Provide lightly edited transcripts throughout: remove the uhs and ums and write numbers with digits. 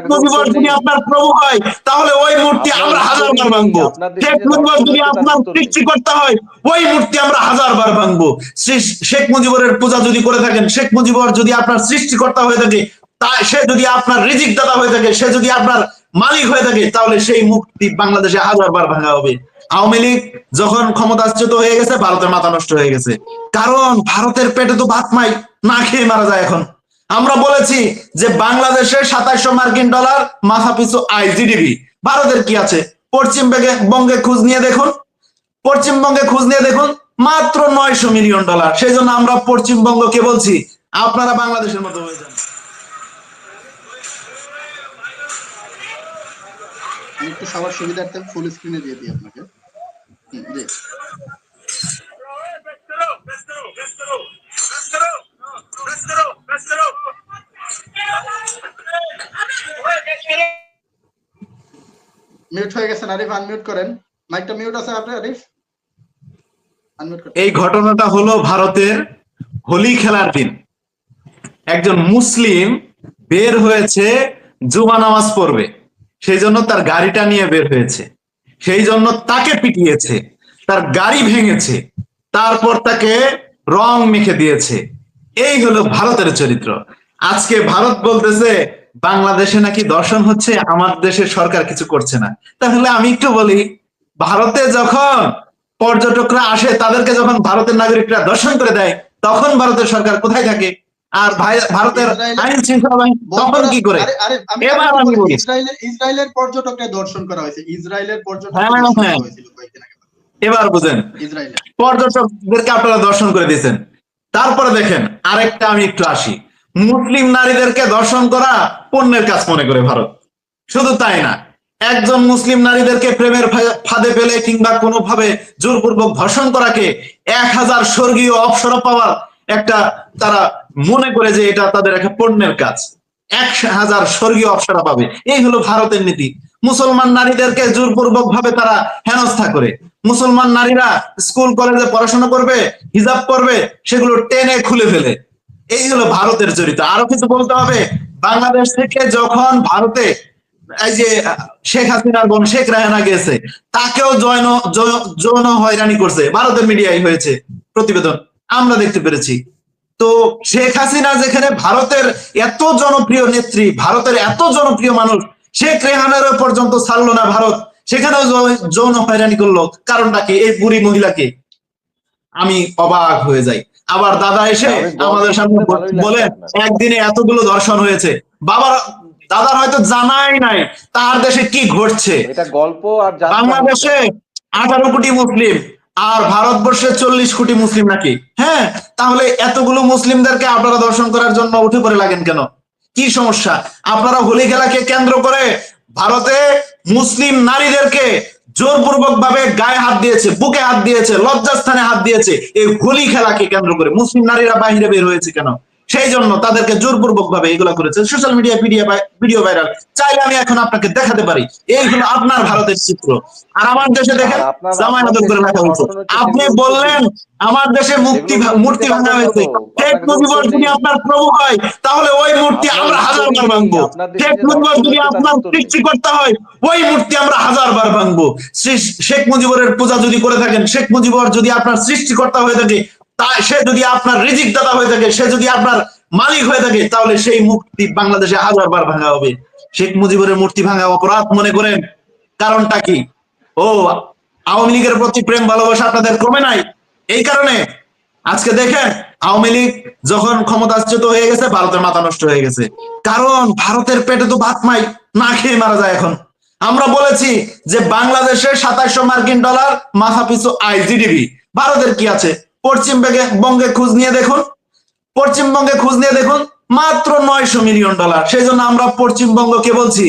শেখ মুজিবুর যদি আপনার প্রভু হয় তাহলে ওই মূর্তি আমরা হাজারবার ভাঙবো। শেখ মুজিবুর যদি আপনার সৃষ্টিকর্তা হয় ওই মূর্তি আমরা হাজারবার ভাঙবো। শেখ মুজিবুরের পূজা যদি করে থাকেন, শেখ মুজিবুর যদি আপনার সৃষ্টিকর্তা হয়ে থাকে, সে যদি আপনার রিজিক দাতা হয়ে থাকে, সে যদি আপনার মালিক হয়ে থাকে, তাহলে সেই মূর্তি বাংলাদেশে হাজারবার ভাঙা হবে। আওয়ামী লীগ যখন ক্ষমতাচ্যুত হয়ে গেছে, ভারতের মাথা নষ্ট হয়ে গেছে। কারণ ভারতের পেটে তো ভাত নাই, না খেয়ে মারা যায় এখন। আমরা বলেছি যে বাংলাদেশে 2700 মার্কিন ডলার মাথা পিছু আয়, জিডিপি। ভারতের কি আছে? পশ্চিমবঙ্গে খোঁজ নিয়ে দেখুন, পশ্চিমবঙ্গে খোঁজ নিয়ে দেখুন, মাত্র 900 মিলিয়ন ডলার। সেই জন্য আমরা পশ্চিমবঙ্গকে বলছি আপনারা বাংলাদেশের মতো হয়ে যান। একটু সবার সুবিধার্থে ফুল স্ক্রিনে দিয়ে দিই আপনাকে। মিউট হয়ে গেছেন আরিফ, আনমিউট করেন। মাইকটা মিউট আছে আপনার আরিফ, আনমিউট করেন। এই ঘটনাটা হলো ভারতের হোলি খেলার দিন। একজন মুসলিম বের হয়েছে জুমা নামাজ পড়বে, সেই জন্য তার গাড়িটা নিয়ে বের হয়েছে, সেই জন্য তাকে পিটিয়েছে, তার গাড়ি ভেঙেছে, তারপর তাকে রং মেখে দিয়েছে। এই হলো ভারতের চরিত্র। আজকে ভারত বলতেছে বাংলাদেশে নাকি দর্শন হচ্ছে, আমার দেশের সরকার কিছু করছে না। তাহলে আমি একটু বলি, ভারতে যখন পর্যটকরা আসে, তাদেরকে যখন ভারতের নাগরিকরা দর্শন করে দেয়, তখন ভারতের সরকার কোথায় থাকে? আর ভারতের আইন শৃঙ্খলা বাহিনী তখন কি করে? এবার আমি বলি, ইসরায়েলের পর্যটককে দর্শন করা হয়েছে, ইসরায়েলের পর্যটক এবার বুঝেন, পর্যটকদেরকে আপনারা দর্শন করে দিয়েছেন। তারপরে দেখেন আরেকটা, আমি একটু আসি, মুসলিম নারীদেরকে দর্শন করা পণ্যের কাজ মনে করে ভারত। শুধু তাই না, একজন মুসলিম নারীদেরকে প্রেমের ফাঁদে ফেলে কিংবা কোনোভাবে জোরপূর্বক ধর্ষণ করাকে 1000 স্বর্গীয় অপ্সরা পাওয়ার একটা, তারা মনে করে যে এটা তাদের একটা পণ্যের কাজ। 1000 স্বর্গীয় অপ্সরা পাবে, এই হলো ভারতের নীতি। মুসলমান নারীদেরকে জোরপূর্বক ভাবে তারা হেনস্থা করে। মুসলমান নারীরা স্কুল কলেজে পড়াশোনা করবে, হিজাব করবে, সেগুলো টেনে খুলে ফেলে। এই হলো ভারতের চরিত্র। আরো কিছু বলতে হবে, বাংলাদেশ থেকে যখন ভারতে এই যে শেখ হাসিনার বোন শেখ রেহানা গেছে, তাকেও যৌন হয়রানি করছে, ভারতের মিডিয়ায় হয়েছে প্রতিবেদন, আমরা দেখতে পেরেছি। তো শেখ হাসিনা যেখানে ভারতের এত জনপ্রিয় নেত্রী, ভারতের এত জনপ্রিয় মানুষ, শেখ রেহানার পর্যন্ত ছাড়লো না ভারত, সেখানেও যৌন হয়রানি করলো। কারণটা কি? এই বুড়ি মহিলাকে। আমি অবাক হয়ে যাই। আবার দাদা এসে আমাদের সামনে বলে একদিনে এতগুলো ধর্ষণ হয়েছে। বাবার দাদার হয়তো জানাই নাই তার দেশে কি ঘটছে। এটা গল্প। আর বাংলাদেশে 18 কোটি মুসলিম আর ভারতবর্ষে 40 কোটি মুসলিম নাকি? হ্যাঁ, তাহলে এতগুলো মুসলিমদেরকে আপনারা দর্শন করার জন্য উঠে পড়ে লাগেন কেন? কি সমস্যা? আপনারা হোলি খেলাকে কেন্দ্র করে ভারতে মুসলিম নারীদেরকে জোরপূর্বক ভাবে গায়ে হাত দিয়েছে, বুকে হাত দিয়েছে, লজ্জাস্থানে হাত দিয়েছে। এই হোলি খেলাকে কেন্দ্র করে মুসলিম নারীরা বাইরে বের হয়েছে কেন? সেই জন্য তাদেরকে জোরপূর্বক ভাবে এগুলো করেছে। সোশ্যাল মিডিয়া ভিডিও ভাইরাল, চাইলে আমি এখন আপনাকে দেখাতে পারি। এইগুলো আপনার ভারতের চিত্র। আর আমার দেশে দেখেন জামাই আদর করে রাখা হয়েছে। আপনি বললেন আমার দেশে মূর্তি ভাঙা হয়েছে। শেখ মুজিবুর যদি আপনার প্রভু হয় তাহলে ওই মূর্তি আমরা হাজারবার ভাঙবো। শেখ মুজিবুর যদি আপনার সৃষ্টিকর্তা হয় ওই মূর্তি আমরা হাজারবার ভাঙবো। শেখ মুজিবুরের পূজা যদি করে থাকেন, শেখ মুজিবুর যদি আপনার সৃষ্টিকর্তা হয়ে থাকে, সে যদি আপনার রিজিক দাতা হয়ে থাকে, সে যদি আপনার মালিক হয়ে থাকে, তাহলে সেই মূর্তি বাংলাদেশে হাজারবার ভাঙা হবে। শেখ মুজিবুরের মূর্তি ভাঙা অপরাধ মনে করেন, কারণটা কি? ও, আওয়ামী লীগের প্রতি প্রেম ভালোবাসা আপনাদের কমে নাই, এই কারণে। আজকে দেখেন আওয়ামী লীগ যখন ক্ষমতাচ্যুত হয়ে গেছে, ভারতের মাথা নষ্ট হয়ে গেছে। কারণ ভারতের পেটে তো ভাত নাই, না খেয়ে মারা যায় এখন। আমরা বলেছি যে বাংলাদেশে 2700 মার্কিন ডলার মাথা পিছু আয়, জিডিপি। ভারতের কি আছে? পশ্চিমবঙ্গে খোঁজ নিয়ে দেখুন, পশ্চিমবঙ্গে খোঁজ নিয়ে দেখুন, মাত্র 900 মিলিয়ন ডলার। সেই জন্য আমরা পশ্চিমবঙ্গকে বলছি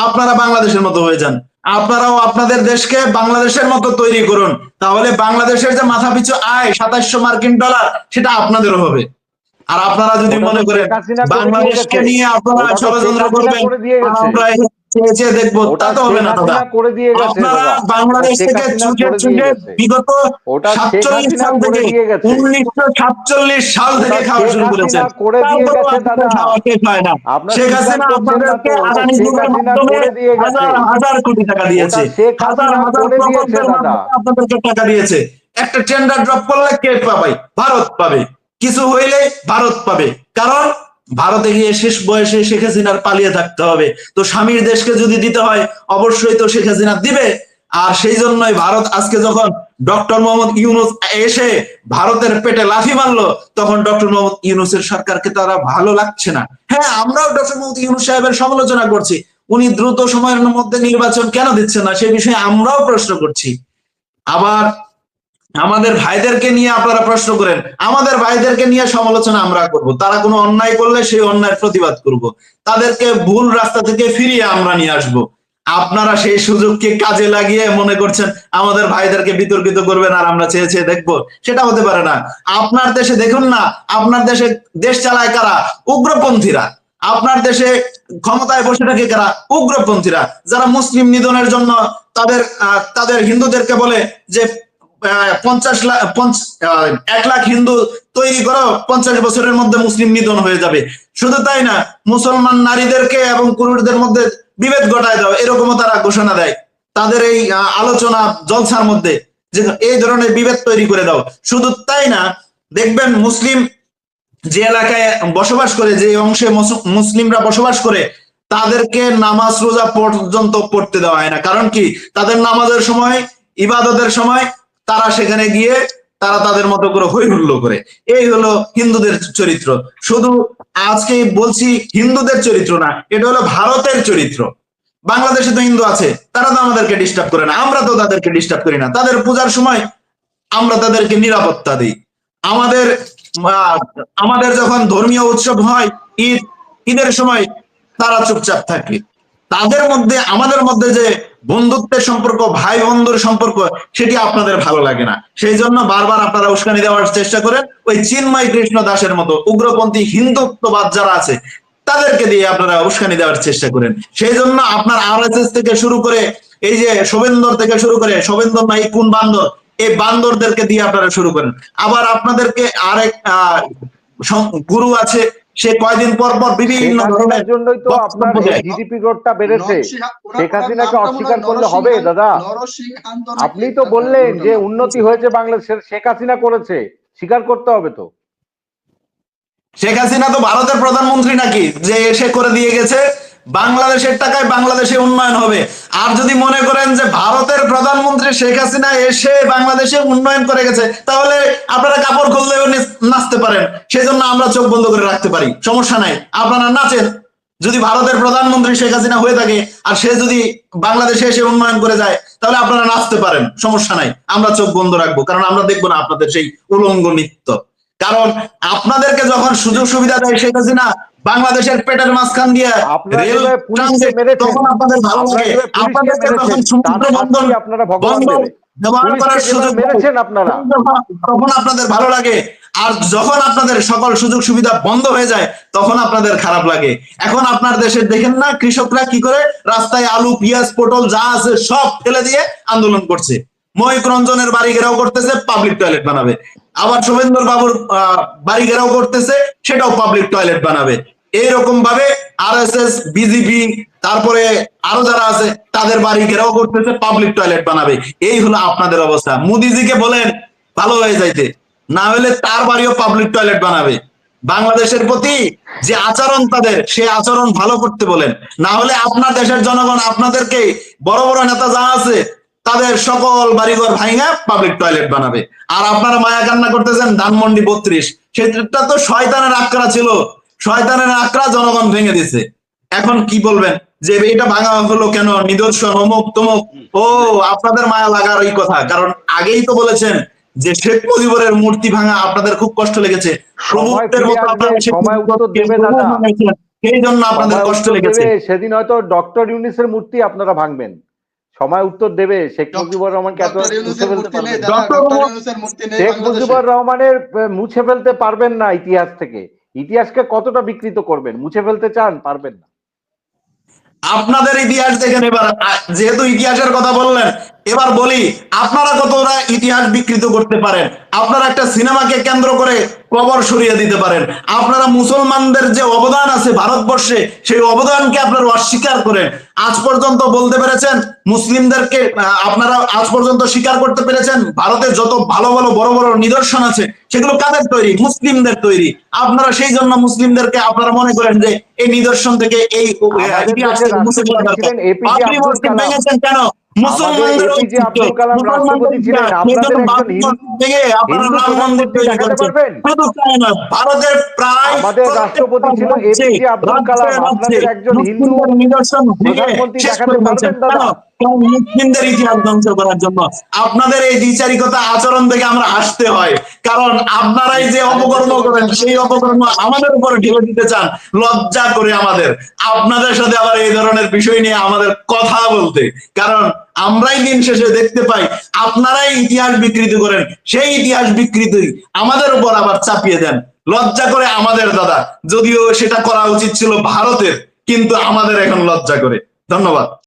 আপনারা বাংলাদেশের মতো হয়ে যান। আপনারাও আপনাদের দেশকে বাংলাদেশের মতো তৈরি করুন, তাহলে বাংলাদেশের যে মাথা পিছু আয় 2700 মার্কিন ডলার, সেটা আপনাদেরও হবে। আর আপনারা যদি মনে করেন বাংলাদেশকে নিয়ে আপনারা ষড়যন্ত্র করবেন, চেয়ে চেয়ে দেখবো, তা ওটা তো হবে শেখ না দাদা। হাসিনা করে দিয়ে গেছে আপনারা দাদা, বাংলাদেশ শেখ থেকে হাসিনা ছুটে করে দিয়ে ছুটে গেছে, বিগত ওটা শেখ 47 হাসিনা সাল করে থেকে দিয়ে গেছে, 1947 সাল ওটা থেকে খাওয়া শেখ শুরু হাসিনা করেছেন, করে দিয়ে তারপরেও গেছে আপনাদের দাদা। খাওয়া শেষ হয় না। আপনার শেখ স্বীকার হাসিনা করছেন না আপনাদেরকে তো, ওটা আদানি শেখ গ্রুপের হাসিনা মাধ্যমে করে দিয়ে গেছে, হাজার হাজার কোটি টাকা দিয়েছে, ওটা শেখ হাজার হাসিনা হাজার করে দিয়েছে প্রকল্পের দাদা। মাধ্যমে আপনাদেরকে টাকা দিয়েছে। একটা টেন্ডার ড্রপ করলে কে পাবে? ভারত পাবে। কিছু হইলে ভারত পাবে, কারণ ভারতে গিয়ে শেষ বয়সে শেখ হাসিনার পালিয়ে থাকতে হবে। তো স্বামীর দেশকে যদি দিতে হয়, অবশ্যই তো শেখ হাসিনা দিবে। আর সেই জন্যই ভারত আজকে যখন ডক্টর মোহাম্মদ ইউনূস এসে ভারতের পেটে লাথি মারলো, তখন ডক্টর মোহাম্মদ ইউনূসের সরকারকে তারা ভালো লাগছে না। হ্যাঁ, আমরাও ডক্টর মোহাম্মদ ইউনূস সাহেবের সমালোচনা করছি, উনি দ্রুত সময়ের মধ্যে নির্বাচন কেন দিচ্ছেন না, সে বিষয়ে আমরাও প্রশ্ন করছি। আবার আমাদের ভাইদেরকে নিয়ে আপনারা প্রশ্ন করেন, আমাদের ভাইদেরকে নিয়ে সমালোচনা আমরা করব, তারা কোনো অন্যায় করলে সেই অন্যায়ের প্রতিবাদ করব, তাদেরকে ভুল রাস্তা থেকে ফিরিয়ে আমরা নিয়ে আসব। আপনারা সেই সুযোগকে কাজে লাগিয়ে মনে করছেন আমাদের ভাইদেরকে বিতর্কিত করবেন আর আমরা চেয়ে চেয়ে দেখবো, সেটা হতে পারে না। আপনার দেশে দেখুন না, আপনার দেশে দেশ চালায় কারা? উগ্রপন্থীরা। আপনার দেশে ক্ষমতায় বসে থাকে কারা? উগ্রপন্থীরা, যারা মুসলিম নিধনের জন্য তাদের হিন্দুদেরকে বলে যে 1 লাখ হিন্দু তৈরি করো, 50 বছরের মধ্যে মুসলিম নিধন হয়ে যাবে। শুধু তাই না, মুসলমান নারীদেরকে এবং পুরুষদের মধ্যে বিভেদ ঘটায় দাও, এরকমও তারা ঘোষণা দেয় তাদের এই আলোচনা জলসার মধ্যে, যে এই ধরনের বিভেদ তৈরি করে দাও। শুধু তাই না, দেখবেন মুসলিম যে এলাকায় বসবাস করে, যে অংশে মুসলিমরা বসবাস করে, তাদেরকে নামাজ রোজা পর্যন্ত পড়তে দেওয়া হয় না। কারণ কি? তাদের নামাজের সময়, ইবাদতের সময় তারা সেখানে গিয়ে তারা তাদের মতো করে হই হুল্লো করে। এই হলো হিন্দুদের চরিত্র। শুধু আজকে বলছি হিন্দুদের চরিত্র না, এটা হলো ভারতের চরিত্র। বাংলাদেশে তো হিন্দু আছে, তারা তো আমাদেরকে ডিস্টার্ব করে না, আমরা তো তাদেরকে ডিস্টার্ব করি না। তাদের পূজার সময় আমরা তাদেরকে নিরাপত্তা দিই। আমাদের আমাদের যখন ধর্মীয় উৎসব হয়, ঈদের সময় তারা চুপচাপ থাকে। তাদের মধ্যে আমাদের মধ্যে যে বন্ধুত্বের সম্পর্ক, ভাই বন্ধুর সম্পর্ক, সেটি আপনাদের ভালো লাগে না। সেই জন্য বারবার আপনারা উস্কানি দেওয়ার চেষ্টা করেন ওই চিন্ময় কৃষ্ণ দাসের মতো উগ্রপন্থী হিন্দুত্ববাদ যারা আছে, তাদেরকে দিয়ে আপনারা উস্কানি দেওয়ার চেষ্টা করেন। সেই জন্য আপনার আরএসএস থেকে শুরু করে, এই যে শোভেন্দর থেকে শুরু করে, শোভেন্দর নাই কোন বান্দর, এই বান্দরদেরকে দিয়ে আপনারা শুরু করেন। আবার আপনাদেরকে আরেক গুরু আছে, সে কয়দিন পর পর বিভিন্ন ধরনের জন্যই তো আপনার জিডিপি গ্রোথটা বেড়েছে। শেখ হাসিনাকে অস্বীকার করলে হবে দাদা? আপনি তো বললেন যে উন্নতি হয়েছে বাংলাদেশের, শেখ হাসিনা করেছে, স্বীকার করতে হবে তো। শেখ হাসিনা তো ভারতের প্রধানমন্ত্রী নাকি যে এসে করে দিয়ে গেছে বাংলাদেশের টাকায় বাংলাদেশে উন্নয়ন হবে? আর যদি মনে করেন যে ভারতের প্রধানমন্ত্রী শেখ হাসিনা এসে বাংলাদেশে উন্নয়ন করে গেছে, তাহলে আপনারা কাপড় খুললেও নাচতে পারেন, সেজন্য আমরা চোখ বন্ধ করে রাখতে পারি, সমস্যা নাই, আপনারা নাচেন। যদি ভারতের প্রধানমন্ত্রী শেখ হাসিনা হয়ে থাকে আর সে যদি বাংলাদেশে এসে উন্নয়ন করে যায়, তাহলে আপনারা নাচতে পারেন, সমস্যা নাই, আমরা চোখ বন্ধ রাখবো, কারণ আমরা দেখবো না আপনাদের সেই উলঙ্গ নৃত্য। কারণ আপনাদেরকে যখন সুযোগ সুবিধা দেয় শেখ হাসিনা বাংলাদেশের পেটের মাঝখান দিয়ে রেল ট্রানজিট, তখন আপনাদের ভালো লাগে। আপনাদেরকে যখন সমুদ্র বন্দর ব্যবহার করার সুযোগ মেরেছেন আপনারা, তখন আপনাদের ভালো লাগে। আর যখন আপনাদের সকল সুযোগ সুবিধা বন্ধ হয়ে যায়, তখন আপনাদের খারাপ লাগে। এখন আপনার দেশের দেখেন না কৃষকরা কি করে, রাস্তায় আলু পেঁয়াজ পটল যা আছে সব ফেলে দিয়ে আন্দোলন করছে। মহিক রঞ্জনের বাড়ি ঘেরাও করতেছে, পাবলিক টয়লেট বানাবে। আবার শুভেন্দর বাবুর বাড়ি ঘেরাও করতেছে, সেটাও পাবলিক টয়লেট বানাবে। এইরকম ভাবে আরএসএস, বিজেপি, তারপরে আরো যারা আছে তাদের বাড়ি ঘেরাও করতেছে, পাবলিক টয়লেট বানাবে। এই হলো আপনাদের অবস্থা। মোদিজিকে বলেন ভালো হয়ে যাইতে, না হলে তার বাড়িও পাবলিক টয়লেট বানাবে। বাংলাদেশের প্রতি যে আচরণ তাদের, সে আচরণ ভালো করতে বলেন, না হলে আপনার দেশের জনগণ আপনাদেরকে, বড় বড় নেতা যা আছে তাদের সকল বাড়িঘর ভাঙা পাবলিক টয়লেট বানাবে। আর আপনারা মায়া কান্না করতেছেন ধানমন্ডি 32, সেটা তো শয়তানের আকড়া ছিল, শয়তানের আকড়া জনগণ ভেঙে দিছে। এখন কি বলবেন যে এটা ভাঙা হলো কেন, নিদর্শন অমুক তমুক? ও, আপনাদের মায়া লাগার ওই কথা, কারণ আগেই তো বলেছেন যে শেখ মুজিবুরের মূর্তি ভাঙা আপনাদের খুব কষ্ট লেগেছে, সেই জন্য আপনাদের কষ্ট লেগেছে। সেদিন হয়তো ডক্টর ইউনূসের মূর্তি আপনারা ভাঙবেন, সময় উত্তর দেবে। শেখ মুজিবুর রহমানকে এত মুছে ফেলতে পারবেন? শেখ মুজিবুর রহমানের মুছে ফেলতে পারবেন না ইতিহাস থেকে। ইতিহাসকে কতটা বিকৃত করবেন? মুছে ফেলতে চান, পারবেন না। আপনাদের ইতিহাস দেখেন। এবার যেহেতু ইতিহাসের কথা বললেন, এবার বলি আপনারা কতটা ইতিহাস বিকৃত করতে পারেন। আপনারা একটা সিনেমাকে কেন্দ্র করে কবর সরিয়ে দিতে পারেন। আপনারা মুসলমানদের যে অবদান আছে ভারতবর্ষে, সেই অবদানকে আপনারা অস্বীকার করেন। আজ পর্যন্ত বলতে পেরেছেন মুসলিমদেরকে, আপনারা আজ পর্যন্ত স্বীকার করতে পেরেছেন ভারতের যত ভালো ভালো বড় বড় নিদর্শন আছে সেগুলো কাদের তৈরি? মুসলিমদের তৈরি। আপনারা সেই জন্য মুসলিমদেরকে আপনারা মনে করেন যে এই নিদর্শন থেকে এই ইতিহাস থেকে মুছে ফেলা দরকার। আপনি মসজিদ ভেঙেছেন কেন? মুসলমানদের আব্দুল কালাম রাষ্ট্রপতি ছিলেন, আপনাদের একজন হিন্দু মন্দির দেখাতে পারবেন? ভারতের প্রায় আমাদের রাষ্ট্রপতি ছিল এপিজে আব্দুল কালাম, আপনাদের একজন হিন্দু প্রধানমন্ত্রী দেখাতে পারবেন দাদা? মুসলিমদের ইতিহাস ধ্বংস করার জন্য আপনাদের এই দ্বিচারিকতা আচরণ থেকে আমরা আসতে হয়। কারণ আপনারাই যে অপকর্ম করেন সেই অপকর্ম আমাদের উপর ঢেলে দিতে চান, লজ্জা করে আমাদের আপনাদের সাথে আবার এই ধরনের বিষয় নিয়ে আমাদের কথা বলতে। কারণ আমরাই দিন শেষে দেখতে পাই আপনারাই ইতিহাস বিকৃতি করেন, সেই ইতিহাস বিকৃতি আমাদের উপর আবার চাপিয়ে দেন। লজ্জা করে আমাদের দাদা, যদিও সেটা করা উচিত ছিল ভারতের, কিন্তু আমাদের এখন লজ্জা করে। ধন্যবাদ।